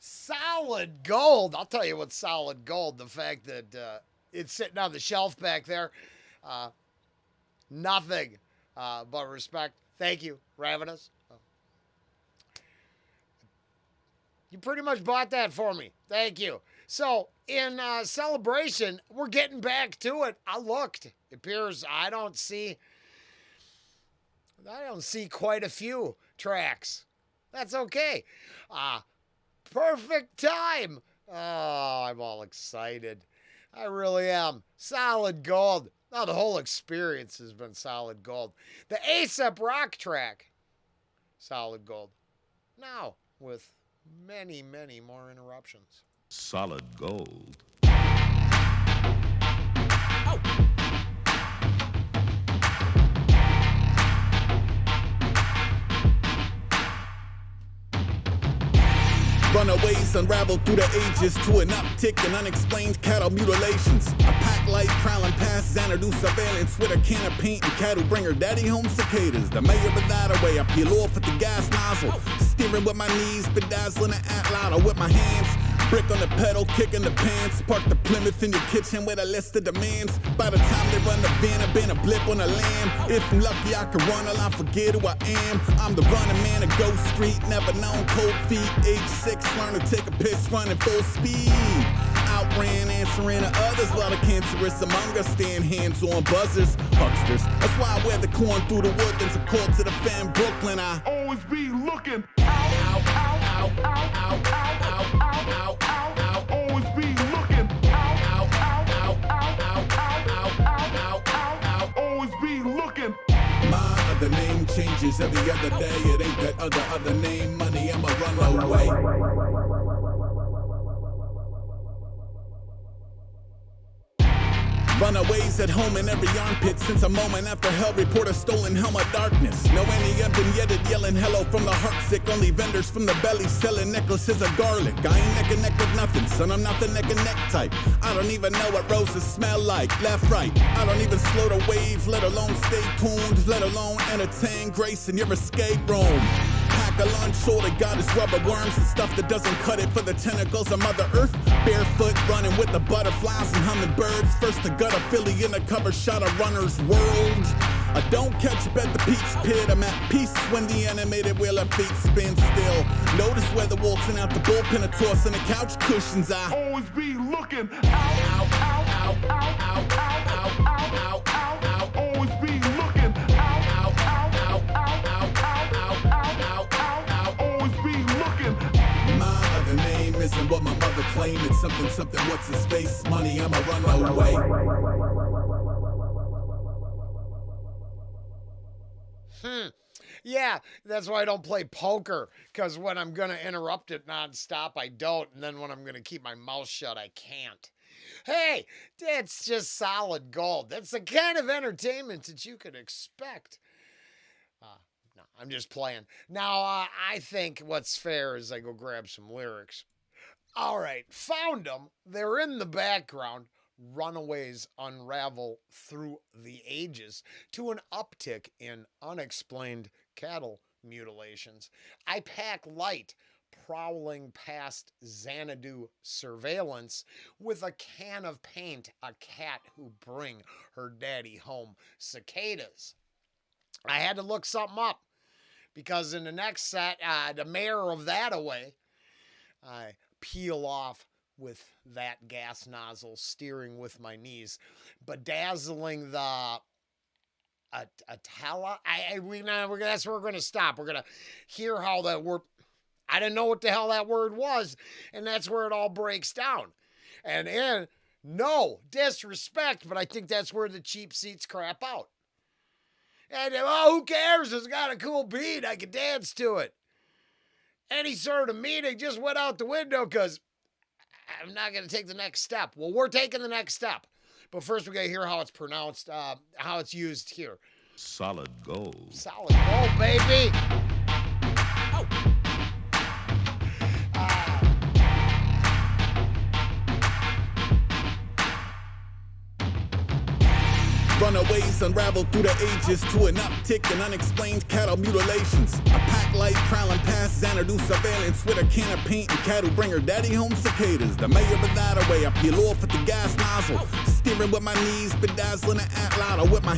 Solid gold. I'll tell you what's solid gold. The fact that it's sitting on the shelf back there. Uh, Nothing but respect. Thank you, Ravenous. You pretty much bought that for me. Thank you. So, in celebration, we're getting back to it. I looked. It appears I don't see quite a few tracks. That's okay. Perfect time. Oh, I'm all excited. I really am. Solid gold. Now the whole experience has been solid gold. The Aesop rock track, solid gold. Now with many, many more interruptions. Solid gold. Runaways unravel through the ages to an uptick in unexplained cattle mutilations. A pack light prowling past Xanadu surveillance with a can of paint and cattle bringer daddy home cicadas. The mayor of that away, I peel off at the gas nozzle. Steering with my knees, bedazzling the Atlanta with my hands. Brick on the pedal, kick in the pants. Park the Plymouth in your kitchen with a list of demands. By the time they run the van, I've been a blip on a lamb. If I'm lucky, I can run till I forget who I am. I'm the running man of Ghost Street, never known cold feet. Age 6, learn to take a piss running full speed. Outran answering to others while the cancerous among us stand hands on buzzers. Hucksters, that's why I wear the corn through the woodlands. A call to the fan Brooklyn. I always be looking out, out, out, out, out, out, out, out, out, out. Always be looking out, out, out, out, out, out, out, out, out, out, out. Always be looking. My other name changes every other day. It ain't that other name. Money, I'ma run away. Runaways at home in every armpit since a moment after hell report a stolen helm of darkness. No any yet yelling hello from the heartsick. Only vendors from the belly selling necklaces of garlic. I ain't neck and neck with nothing, son. I'm not the neck and neck type. I don't even know what roses smell like. Left, right. I don't even slow the wave, let alone stay tuned, let alone entertain grace in your escape room. Pack a lunch, all they got is rubber worms and stuff that doesn't cut it for the tentacles of Mother Earth. Barefoot running with the butterflies and hummingbirds. First to gut a filly in a cover shot of Runner's World. I don't catch up at the peach pit. I'm at peace when the animated wheel of feet spin still. Notice where the waltzing out the bullpen are tossing the couch cushions. I always be looking out, out, out, out, out, out, out, out, out, out, out. Always be looking out, out, out, out, out, out, out, out, out, out, out. Always be looking. My other name isn't what my mother claimed. It's something, what's his face? Money, I'ma run away. Yeah, that's why I don't play poker, because when I'm going to interrupt it nonstop, I don't, and then when I'm going to keep my mouth shut, I can't. Hey, that's just solid gold. That's the kind of entertainment that you could expect. No, I'm just playing. Now, I think what's fair is I go grab some lyrics. All right, found them. They're in the background. Runaways unravel through the ages to an uptick in unexplained cattle mutilations. I pack light, prowling past Xanadu surveillance with a can of paint, a cat who bring her daddy home cicadas. I had to look something up because in the next set, the mayor of that away, I peel off with that gas nozzle, steering with my knees, bedazzling the Atala. That's where we're going to stop. We're going to hear how that word. I didn't know what the hell that word was, and that's where it all breaks down. And no disrespect, but I think that's where the cheap seats crap out. And who cares? It's got a cool beat. I can dance to it. Any sort of meeting just went out the window because I'm not going to take the next step. Well, we're taking the next step. But first, we got to hear how it's pronounced, how it's used here. Solid gold. Solid gold, baby. Oh. Runaways unravel through the ages to an uptick in unexplained cattle mutilations. A pack light prowling past Xanadu surveillance with a can of paint and cattle bring her daddy home cicadas. The mayor of that away, I peel off with the gas nozzle. Steering with my knees, bedazzling an Atlanta with my...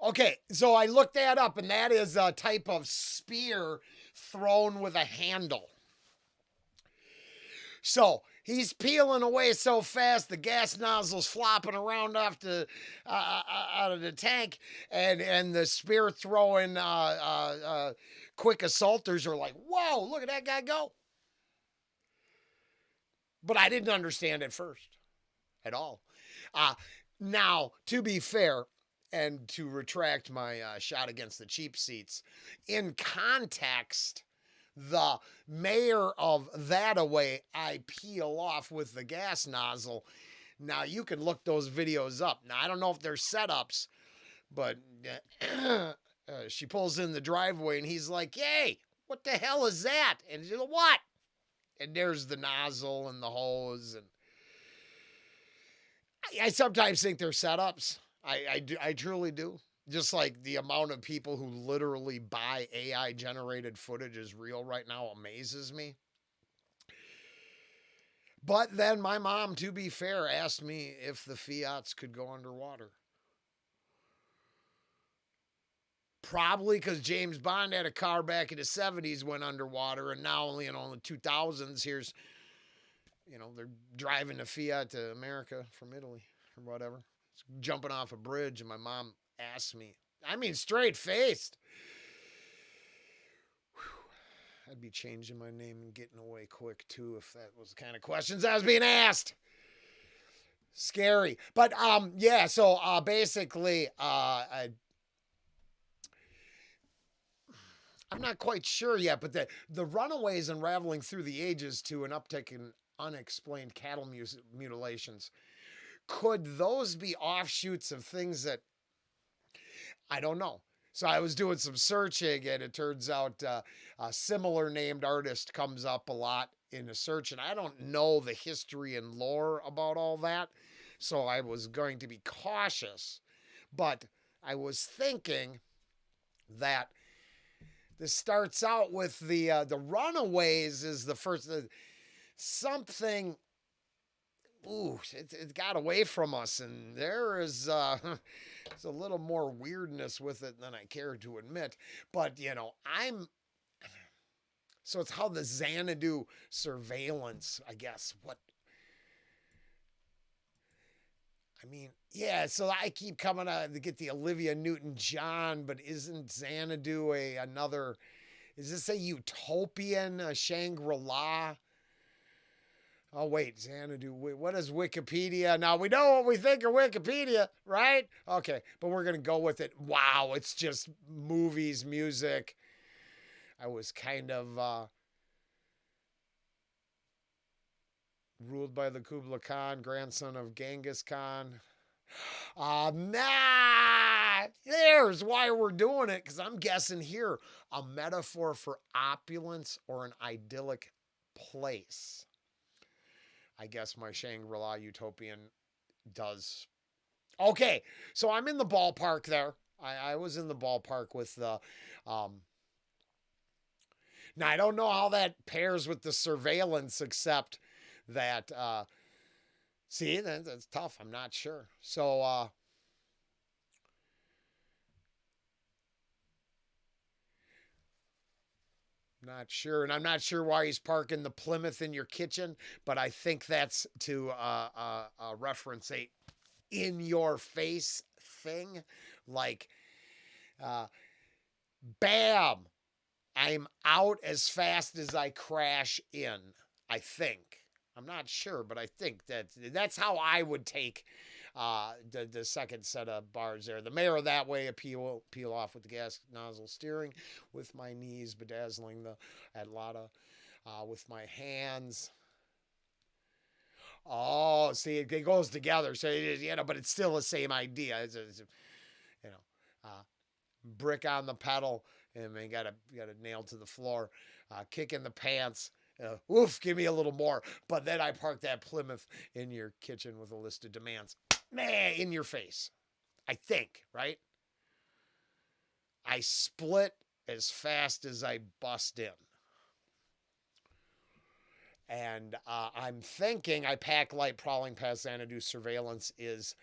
Okay, so I looked that up, and that is a type of spear thrown with a handle. So he's peeling away so fast, the gas nozzle's flopping around off the out of the tank, and the spear throwing quick assaulters are like, "Whoa, look at that guy go!" But I didn't understand it first, at all. Now, to be fair, and to retract my shot against the cheap seats, in context, the mayor of that-a-way I peel off with the gas nozzle. Now, you can look those videos up. Now, I don't know if they're setups, but she pulls in the driveway, and he's like, "Hey, what the hell is that?" And she's like, "What?" And there's the nozzle and the hose. And I sometimes think they're setups. I truly do. Just like the amount of people who literally buy AI-generated footage is real right now amazes me. But then my mom, to be fair, asked me if the Fiats could go underwater. Probably because James Bond had a car back in the 70s went underwater, and now only in the 2000s, here's, they're driving a Fiat to America from Italy or whatever. It's jumping off a bridge, and my mom asked me, I mean, straight-faced. I'd be changing my name and getting away quick, too, if that was the kind of questions I was being asked. Scary. But, yeah, so basically, I'm not quite sure yet, but the runaways unraveling through the ages to an uptick in unexplained cattle mutilations, could those be offshoots of things that I don't know? So I was doing some searching, and it turns out a similar named artist comes up a lot in a search, and I don't know the history and lore about all that, so I was going to be cautious. But I was thinking that this starts out with the runaways is the first something. Ooh, it got away from us, and there is there's a little more weirdness with it than I care to admit. But so it's how the Xanadu surveillance, I guess. Yeah. So I keep coming to get the Olivia Newton-John, but isn't Xanadu another? Is this a utopian Shangri-La? Oh, wait, Xanadu. What is Wikipedia? Now, we know what we think of Wikipedia, right? Okay, but we're going to go with it. Wow, it's just movies, music. I was kind of ruled by the Kublai Khan, grandson of Genghis Khan. There's why we're doing it, because I'm guessing here a metaphor for opulence or an idyllic place. I guess my Shangri-La utopian does. Okay, so I'm in the ballpark there. I was in the ballpark with the. Now, I don't know how that pairs with the surveillance, except that. See, that's tough. I'm not sure. So. Not sure, and I'm not sure why he's parking the Plymouth in your kitchen, but I think that's to reference a in-your-face thing, like, bam, I'm out as fast as I crash in. I think I'm not sure, but I think that's how I would take the second set of bars there. The mayor that way, peel off with the gas nozzle steering, with my knees bedazzling the Atlanta, with my hands. Oh, see, it goes together. So but it's still the same idea. It's brick on the pedal, and then got a nail to the floor, kick in the pants. Oof, give me a little more. But then I park that Plymouth in your kitchen with a list of demands. Man, in your face. I think, right? I split as fast as I bust in. And I'm thinking I pack light prowling past Xanadu surveillance is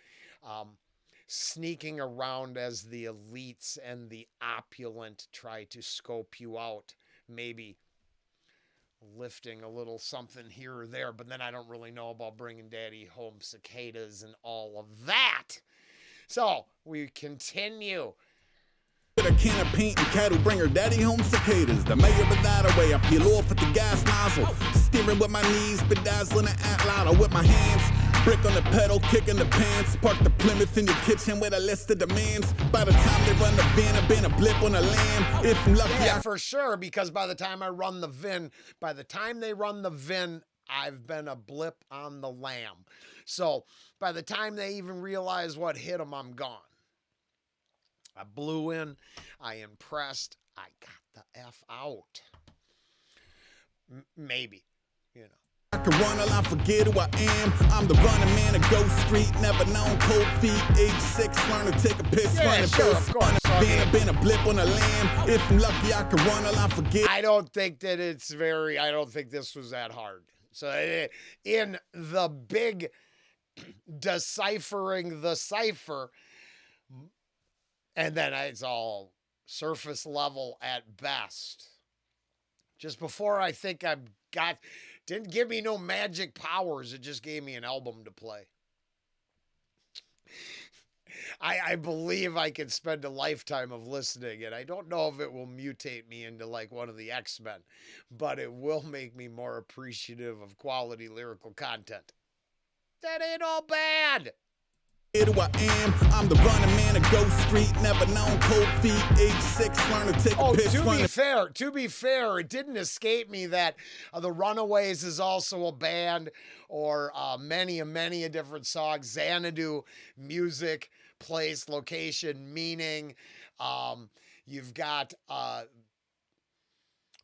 sneaking around as the elites and the opulent try to scope you out. Maybe lifting a little something here or there, but then I don't really know about bringing daddy home cicadas and all of that. So we continue. With a can of paint and cattle bring her daddy home cicadas. The mayor without a way, I peel off at the gas nozzle. Steering with my knees, bedazzling the Atlanta with my hands. Brick on the pedal, kicking the pants. Park the Plymouth in your kitchen with a list of demands. By the time they run the van, I've been a blip on the land. If I'm lucky, yeah, for sure, because by the time I run the VIN, by the time they run the VIN, I've been a blip on the lamb. So by the time they even realize what hit them, I'm gone. I blew in. I impressed. I got the F out. Maybe, you know. I can run till I forget who I am. I'm the running man of Ghost Street. Never known cold feet. Age 6, learn to take a piss. Yeah, running sure, of course. Been a blip on the land. If I'm lucky, I can run till I forget. I don't think that it's very, I don't think this was that hard. So in the big deciphering the cipher, and then it's all surface level at best. Just before I think I've got, didn't give me no magic powers. It just gave me an album to play. I believe I can spend a lifetime of listening, and I don't know if it will mutate me into like one of the X-Men, but it will make me more appreciative of quality lyrical content. That ain't all bad. Who I am, I'm the running man of Ghost Street. Never known cold feet. Age 6, learn to take a piss. To be fair, it didn't escape me that the Runaways is also a band, or many a different songs. Xanadu, music, place, location, meaning. You've got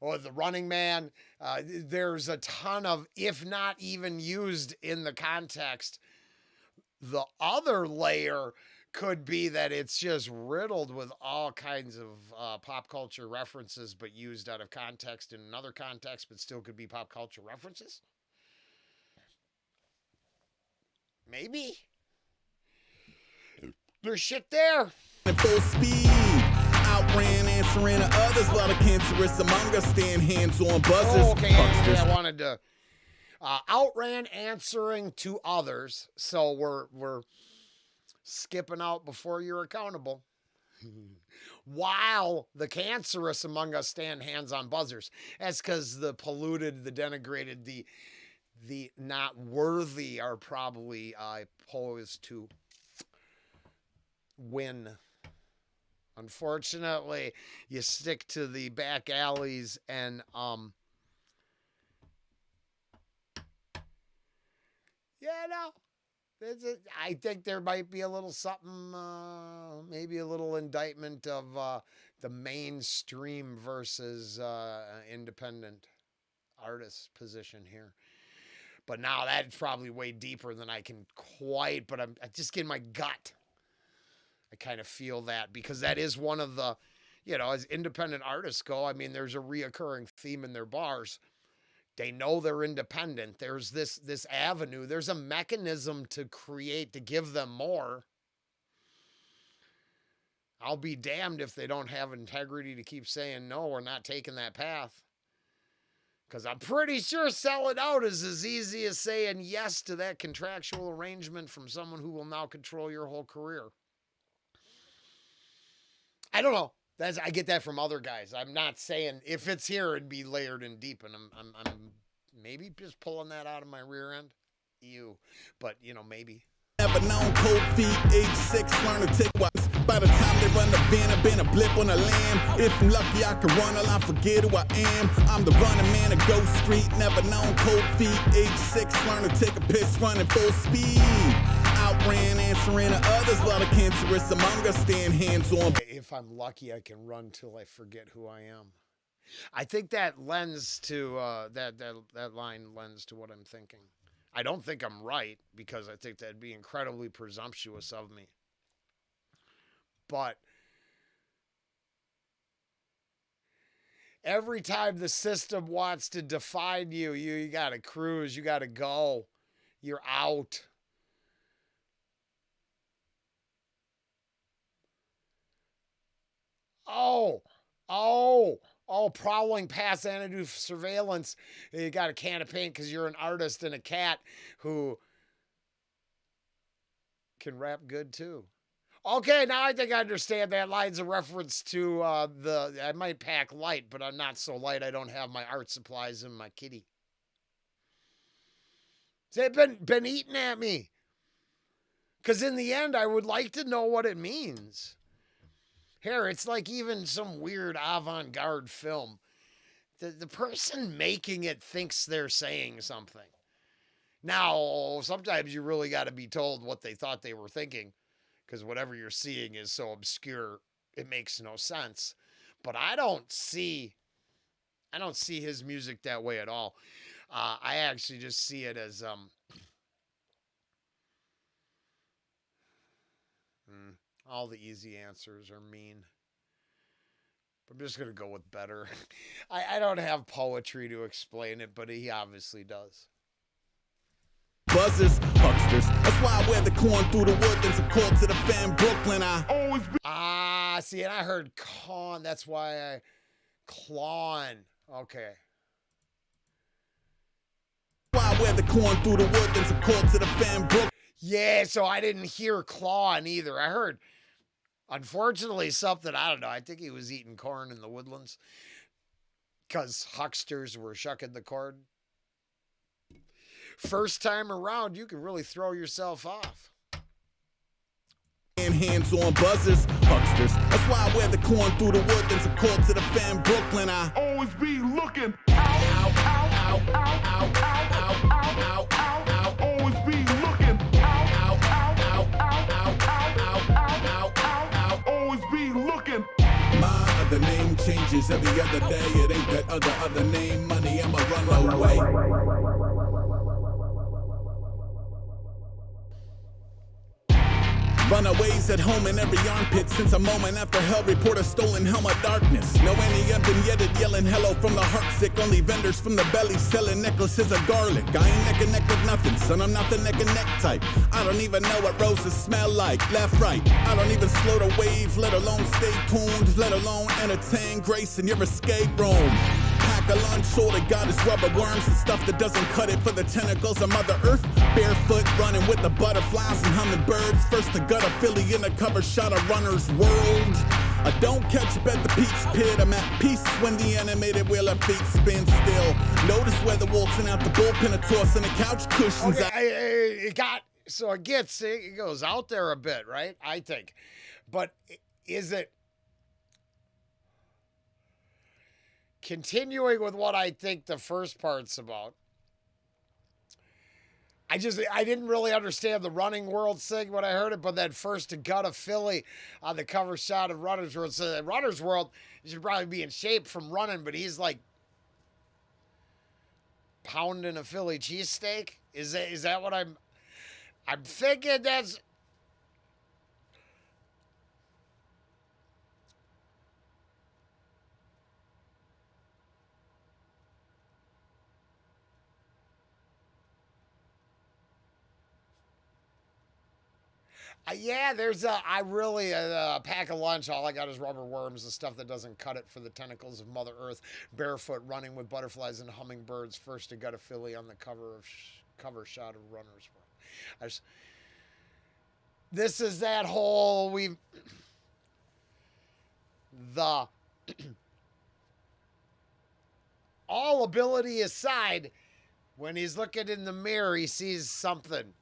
or the Running Man. There's a ton of, if not even used in the context. The other layer could be that it's just riddled with all kinds of pop culture references, but used out of context in another context, but still could be pop culture references. Maybe. There's shit there. Full speed. Outran, answering to others. A lot of cancerous among us. Stand hands on buzzers. Oh, okay, yeah, I wanted to. Outran, answering to others. So we're skipping out before you're accountable. While the cancerous among us stand hands on buzzers. That's because the polluted, the denigrated, the not worthy are probably poised to win. Unfortunately, you stick to the back alleys and yeah, no. I think there might be a little something, maybe a little indictment of the mainstream versus independent artist position here. But now that's probably way deeper than I can quite, but I'm just getting my gut. I kind of feel that because that is one of the, as independent artists go, I mean, there's a reoccurring theme in their bars. They know they're independent. There's this avenue. There's a mechanism to create, to give them more. I'll be damned if they don't have integrity to keep saying, no, we're not taking that path. Because I'm pretty sure selling out is as easy as saying yes to that contractual arrangement from someone who will now control your whole career. I don't know. I get that from other guys. I'm not saying if it's here, it'd be layered and deep, and I'm maybe just pulling that out of my rear end. But maybe. Never known cold feet. Age 6, learn to take wipes. By the time they run the van, I've been a blip on the land. If I'm lucky, I can run till I forget who I am. I'm the running man of Ghost Street. Never known cold feet. Age 6, learn to take a piss, running full speed. Outran, answering to others. A lot of cancerous among us. Stand hands on. If I'm lucky, I can run till I forget who I am. I think that lends to that line lends to what I'm thinking. I don't think I'm right because I think that'd be incredibly presumptuous of me. but every time the system wants to define you, you got to cruise, you got to go. You're out. Oh, prowling past Xanadu surveillance. You got a can of paint because you're an artist and a cat who can rap good too. Okay, now I think I understand that line's a reference to I might pack light, but I'm not so light. I don't have my art supplies in my kitty. They've been eating at me. Because in the end, I would like to know what it means. Here, it's like even some weird avant-garde film. The person making it thinks they're saying something. Now, sometimes you really got to be told what they thought they were thinking, because whatever you're seeing is so obscure, it makes no sense. But I don't see his music that way at all. I actually just see it as all the easy answers are mean. I'm just going to go with better. I don't have poetry to explain it, but he obviously does. Buzzers, hucksters. That's why I wear the corn through the woodlands and call to the fan Brooklyn. I always be. See, and I heard con. That's why I. Clawn. Okay. Why I wear the corn through the woodlands and call to the fan Brooklyn. Yeah, so I didn't hear clawn either. I heard, unfortunately, something, I don't know. I think he was eating corn in the woodlands because hucksters were shucking the corn. First time around, you can really throw yourself off. And hands on buzzers, hucksters. That's why I wear the corn through the woodlands and call to the fan Brooklyn. I always be looking out, out, out, out, out, out, out, out, out, out. Always be looking out, out, out, out, out, out, out, out, out, out. Always be looking. My other name changes every other day. It ain't that other name. Money, I'ma run away. Runaways at home in every armpit since a moment after hell report a stolen helm of darkness. No any empty yet yelling hello from the heart sick. Only vendors from the belly selling necklaces of garlic. I ain't neck and neck with nothing, son. I'm not the neck and neck type. I don't even know what roses smell like. Left, right. I don't even slow the wave, let alone stay tuned, let alone entertain grace in your escape room. Pack a lunch, all they got is rubber worms and stuff that doesn't cut it for the tentacles of Mother Earth. Barefoot running with the butterflies and hummingbirds. First to gut a Philly in a cover shot of Runner's World. I don't catch up at the peach pit. I'm at peace when the animated wheel of feet spin still. Notice where the waltzing out the bullpen are tossing the couch cushions. Okay, it goes out there a bit, right? I think. But is it continuing with what I think the first part's about? I didn't really understand the running world thing when I heard it, but then first to gut a Philly on the cover shot of Runner's World. So in Runner's World, he should probably be in shape from running, but he's like pounding a Philly cheesesteak. Is that what I'm thinking? That's yeah, there's a pack of lunch. All I got is rubber worms, the stuff that doesn't cut it for the tentacles of Mother Earth. Barefoot running with butterflies and hummingbirds. First to gut a Philly on the cover shot of Runner's World. This is that whole all ability aside, when he's looking in the mirror, he sees something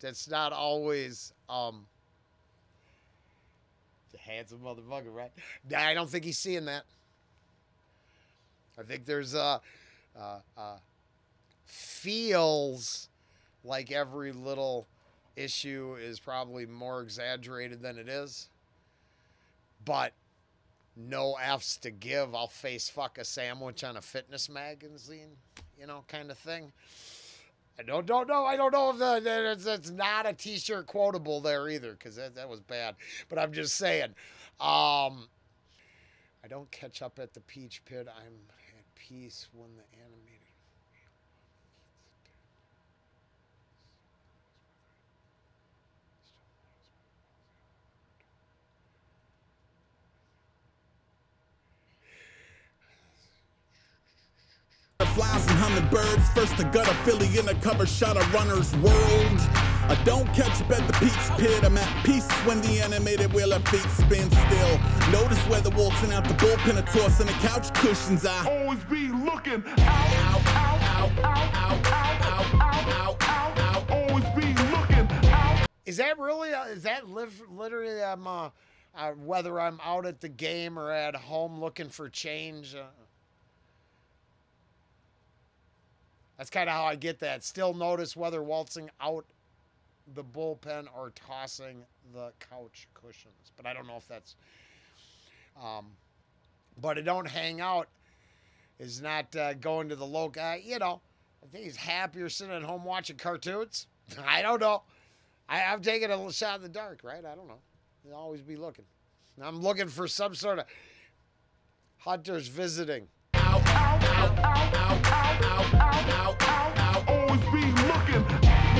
that's not always the handsome motherfucker, right? I don't think he's seeing that. I think there's feels like every little issue is probably more exaggerated than it is, but no F's to give. I'll face fuck a sandwich on a fitness magazine, kind of thing. I don't know. I don't know if it's not a T-shirt quotable there either, because that was bad. But I'm just saying. I don't catch up at the Peach Pit. I'm at peace when the animated. Flies and hummingbirds, first to gut a Philly in a cover shot of Runner's World. I don't catch up at the Peach Pit, I'm at peace when the animated wheel of feet spin still. Notice where the waltzing out the bullpen, a toss and the couch cushions. I always be looking out, out, out, out, out, out, out, out, out, out, always be looking out. Is that really? Is that literally? Whether I'm out at the game or at home looking for change. That's kind of how I get that. Still notice whether waltzing out the bullpen or tossing the couch cushions. But I don't know if that's. But I don't hang out is not going to the local. I think he's happier sitting at home watching cartoons. I don't know. I'm taking a shot in the dark, right? I don't know. You'll always be looking. I'm looking for some sort of hunters visiting. Out, out, out, out, out, out, out, out, out, always be looking.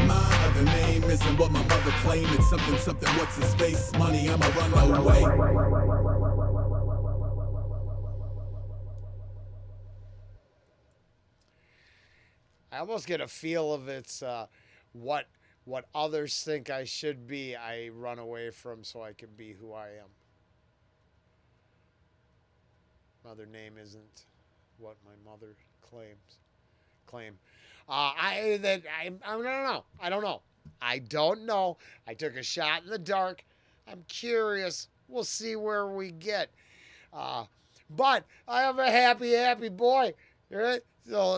My other name isn't what my mother claimed. It's something, what's his face? Money, I'ma run away. I almost get a feel of it's what others think I should be, I run away from so I can be who I am. Mother name isn't what my mother claim. I don't know. I don't know. I took a shot in the dark. I'm curious. We'll see where we get. But I am a happy boy. Right? So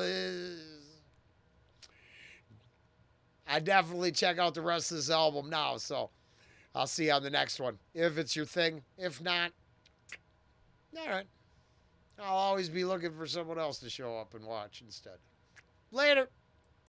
I definitely check out the rest of this album now. So I'll see you on the next one. If it's your thing. If not, all right. I'll always be looking for someone else to show up and watch instead. Later.